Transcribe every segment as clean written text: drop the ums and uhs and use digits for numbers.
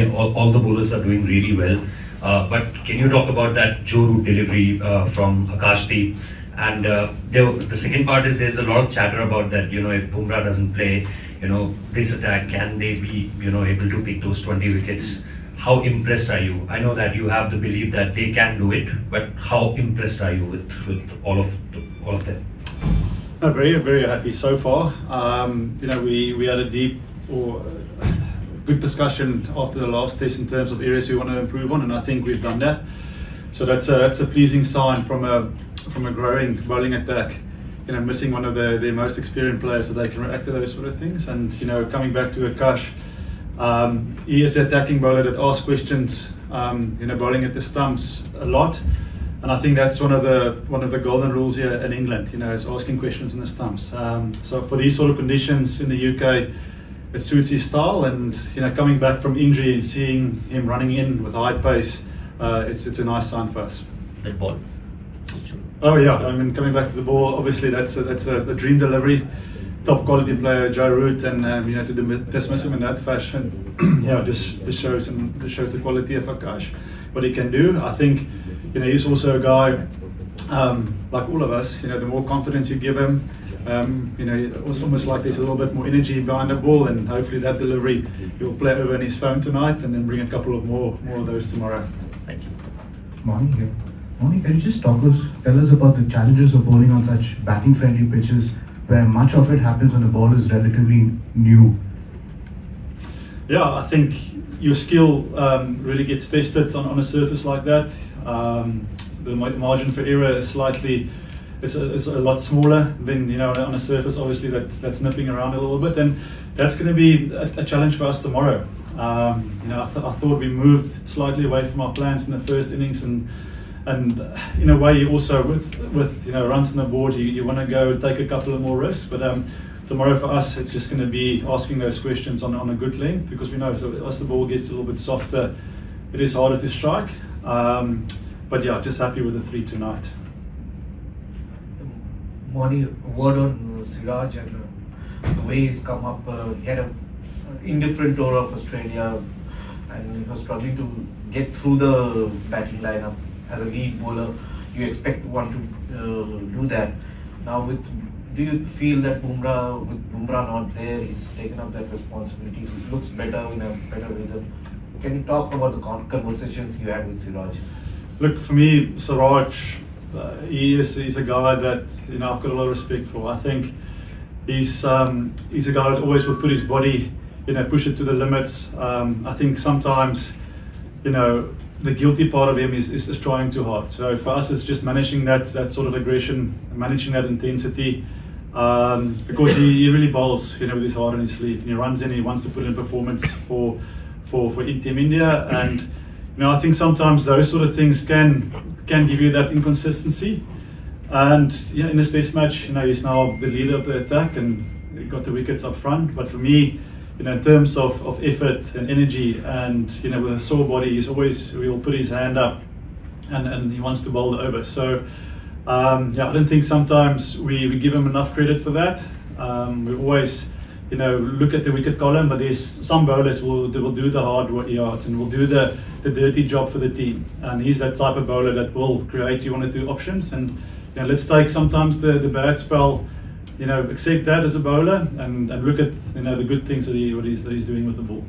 Morne, all the bowlers are doing really well. But can you talk about that Joe root delivery from Akashdeep? And the second part is there's a lot of chatter about that, if Bumrah doesn't play, this attack, can they be, able to pick those 20 wickets? How impressed are you? I know that you have the belief that they can do it, but how impressed are you with all of them? No, very, very happy so far. We had a deep or good discussion after the last test in terms of areas we want to improve on, and I think we've done that. So that's a pleasing sign from a growing bowling attack. Missing one of their most experienced players so they can react to those sort of things. And coming back to Akash, he is an attacking bowler that asks questions. Bowling at the stumps a lot, and I think that's one of the golden rules here in England. Is asking questions in the stumps. So for these sort of conditions in the UK, it suits his style. And coming back from injury and seeing him running in with high pace, it's a nice sign for us. That ball. Oh yeah, coming back to the ball, obviously that's a dream delivery. Top quality player, Joe Root, and to dismiss him in that fashion, just shows the quality of Akash, what he can do. I think he's also a guy like all of us. The more confidence you give him, it's almost like there's a little bit more energy behind the ball, and hopefully that delivery he'll play over on his phone tonight, and then bring a couple of more of those tomorrow. Thank you. Morning here. Morning, can you just tell us about the challenges of bowling on such batting-friendly pitches, where much of it happens when the ball is relatively new? Yeah, I think your skill really gets tested on a surface like that. The margin for error is a lot smaller than on a surface obviously that's nipping around a little bit, and that's going to be a challenge for us tomorrow. I thought we moved slightly away from our plans in the first innings, and in a way also with runs on the board you want to go take a couple of more risks, but tomorrow for us it's just going to be asking those questions on a good length, because we know so as the ball gets a little bit softer it is harder to strike, but yeah, just happy with the 3 tonight. Morning, word on Siraj and the way he's come up. He had an indifferent tour of Australia and he was struggling to get through the batting lineup. As a lead bowler, you expect one to do that. Now, do you feel that with Bumrah not there, he's taken up that responsibility? He looks better in a better rhythm. Can you talk about the conversations you had with Siraj? Look, for me, Siraj, he's a guy that I've got a lot of respect for. I think he's a guy that always will put his body, push it to the limits. I think sometimes, the guilty part of him is trying too hard. So for us, it's just managing that sort of aggression, managing that intensity, because he really bowls, with his heart on his sleeve. And he runs in, he wants to put in performance for Team India, and I think sometimes those sort of things can give you that inconsistency. And in this test match, he's now the leader of the attack and he got the wickets up front. But for me, in terms of effort and energy, and with a sore body, he'll put his hand up and he wants to bowl the over. So I don't think sometimes we give him enough credit for that. We always look at the wicket column, but there's some bowlers will do the hard yards and will do the dirty job for the team, and he's that type of bowler that will create you 1 or 2 options. And let's take sometimes the bad spell, accept that as a bowler, and look at the good things that he's doing with the ball.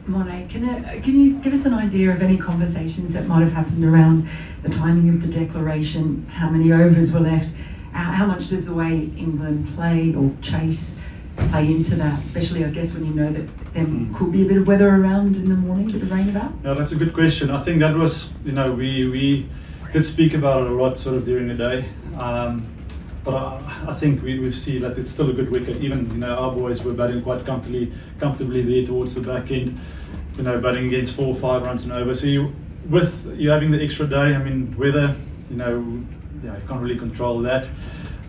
Morne, can you give us an idea of any conversations that might have happened around the timing of the declaration? How many overs were left? How much does the way England play or chase play into that? Especially, I guess, when that there could be a bit of weather around in the morning, a bit of rain about? Yeah, that's a good question. I think that was, we did speak about it a lot sort of during the day. But I think we see that it's still a good wicket. Even our boys were batting quite comfortably there towards the back end. Batting against 4 or 5 runs and over. So with you having the extra day, weather, you can't really control that.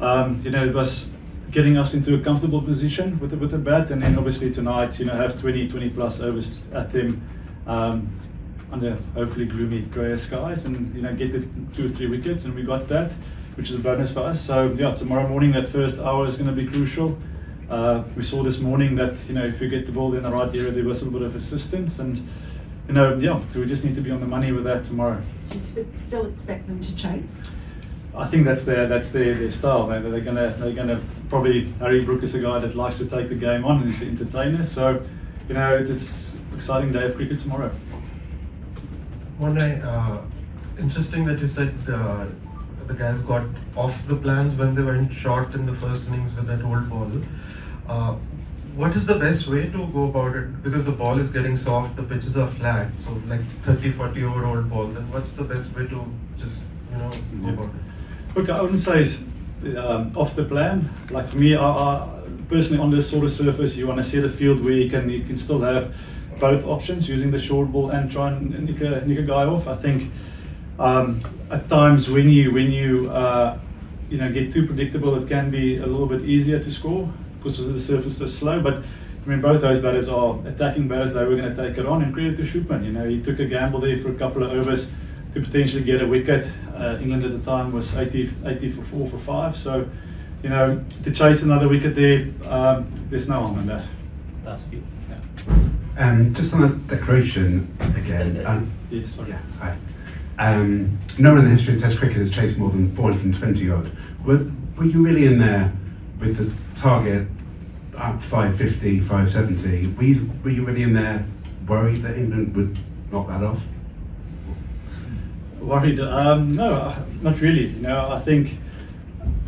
It was getting us into a comfortable position with the bat, and then obviously tonight, have 20 plus overs at them under hopefully gloomy grey skies, and get the 2 or 3 wickets, and we got that, which is a bonus for us. So tomorrow morning that first hour is going to be crucial. We saw this morning that if you get the ball in the right area, there was a little bit of assistance, and so we just need to be on the money with that tomorrow. Do you still expect them to chase? I think that's their style. They're gonna probably. Harry Brook is a guy that likes to take the game on and is an entertainer. So it's an exciting day of cricket tomorrow. Morne, interesting that you said the guys got off the plans when they went short in the first innings with that old ball. What is the best way to go about it? Because the ball is getting soft, the pitches are flat, so like 30-40 over old ball, then what's the best way to just go about it? Look, I wouldn't say it's off the plan. Like for me, I personally on this sort of surface, you want to set a field where you can still have both options, using the short ball and try and nick a guy off. I think at times when you get too predictable, it can be a little bit easier to score because the surface is slow. But I mean, both those batters are attacking batters. They were going to take it on, and credit to Shupman. He took a gamble there for a couple of overs to potentially get a wicket. England at the time was 80 for 4 for 5. So, to chase another wicket there, there's no harm in that. Last few. Just on that declaration again. Yes, sorry. Yeah, hi. No one in the history of Test cricket has chased more than 420 odd. Were you really in there with the target up 550, 570? Were you really in there worried that England would knock that off? Worried? No, not really. I think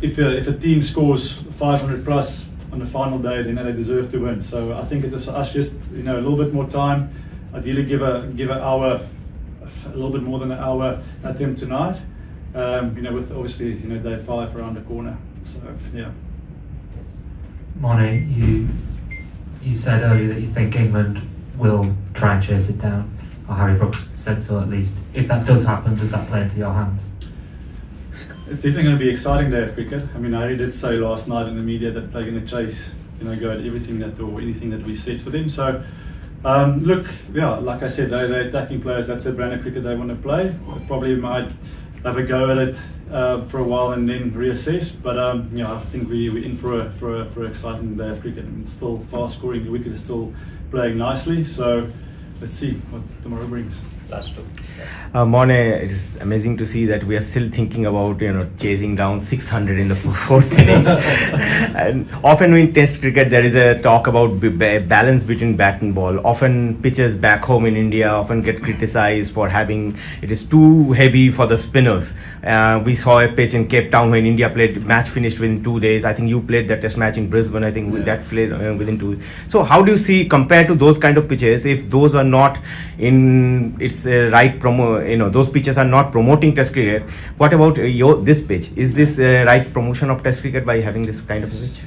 if a team scores 500 plus on the final day, then they deserve to win. So I think it was us just a little bit more time. Ideally, give an hour, a little bit more than an hour at them tonight. With obviously day 5 around the corner. So yeah. Morne, you said earlier that you think England will try and chase it down, or Harry Brooks said so at least. If that does happen, does that play into your hands? It's definitely going to be an exciting day of cricket. I mean, Harry did say last night in the media that they're going to chase, go at everything or anything that we set for them. So, like I said, they're attacking players. That's a brand of cricket they want to play. They probably might have a go at it for a while and then reassess. But I think we're in for an exciting day of cricket. I mean, it's still fast scoring. The wicket is still playing nicely. So let's see what tomorrow brings. Last two. Morne, it's amazing to see that we are still thinking about chasing down 600 in the fourth inning. And often in Test cricket there is a talk about balance between bat and ball. Often pitches back home in India often get criticized for having it is too heavy for the spinners. We saw a pitch in Cape Town when India played. Match finished within 2 days. I think you played that Test match in Brisbane. I think that played within 2 days. So how do you see compared to those kind of pitches? If those are not in its right those pitches are not promoting Test cricket. What about this pitch? Is this right promotion of Test cricket by having this kind of pitch?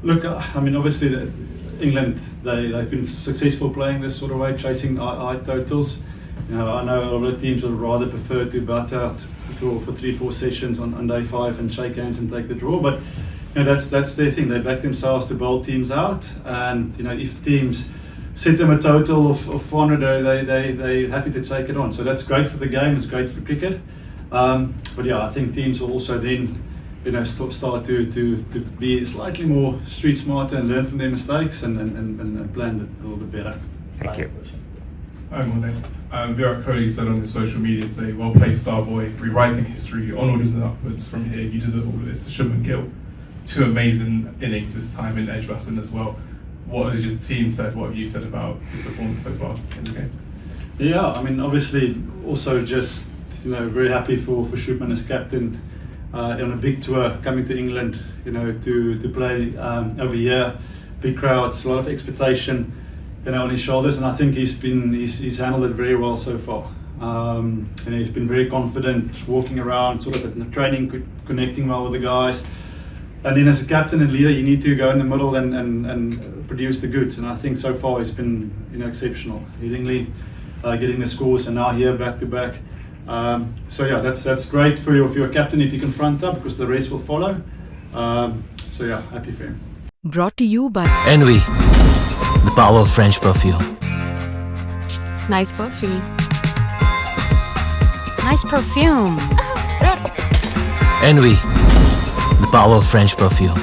Look, I mean, obviously, England they've been successful playing this sort of way, chasing high totals. I know a lot of teams would rather prefer to bat out for 3-4 sessions on day 5 and shake hands and take the draw. But that's their thing. They back themselves to bowl teams out, and if teams set them a total of 400, they're happy to take it on. So that's great for the game, it's great for cricket. But yeah, I think teams will also then start to be slightly more street smarter and learn from their mistakes and plan it a little bit better. Thank you. Hi Morne. Virat Kohli said on his social media today, well played Starboy, rewriting history, onwards and upwards from here, you deserve all of this. To Shubman Gill, 2 amazing innings this time in Edgbaston as well. What has your team said? What have you said about his performance so far in the game? Yeah, I mean, obviously, also just very happy for Shupman as captain on a big tour, coming to England, to play over here, big crowds, a lot of expectation, on his shoulders, and I think he's handled it very well so far. He's been very confident, walking around, sort of in the training, connecting well with the guys. And then as a captain and leader, you need to go in the middle and produce the goods. And I think so far he's been exceptional. Hittingly, getting the scores, and now here back to back. So yeah, that's great for your captain if you can front up, because the rest will follow. So yeah, happy for him. Brought to you by Envy, the power of French perfume. Nice perfume. Nice perfume. Envy, the power of French perfume.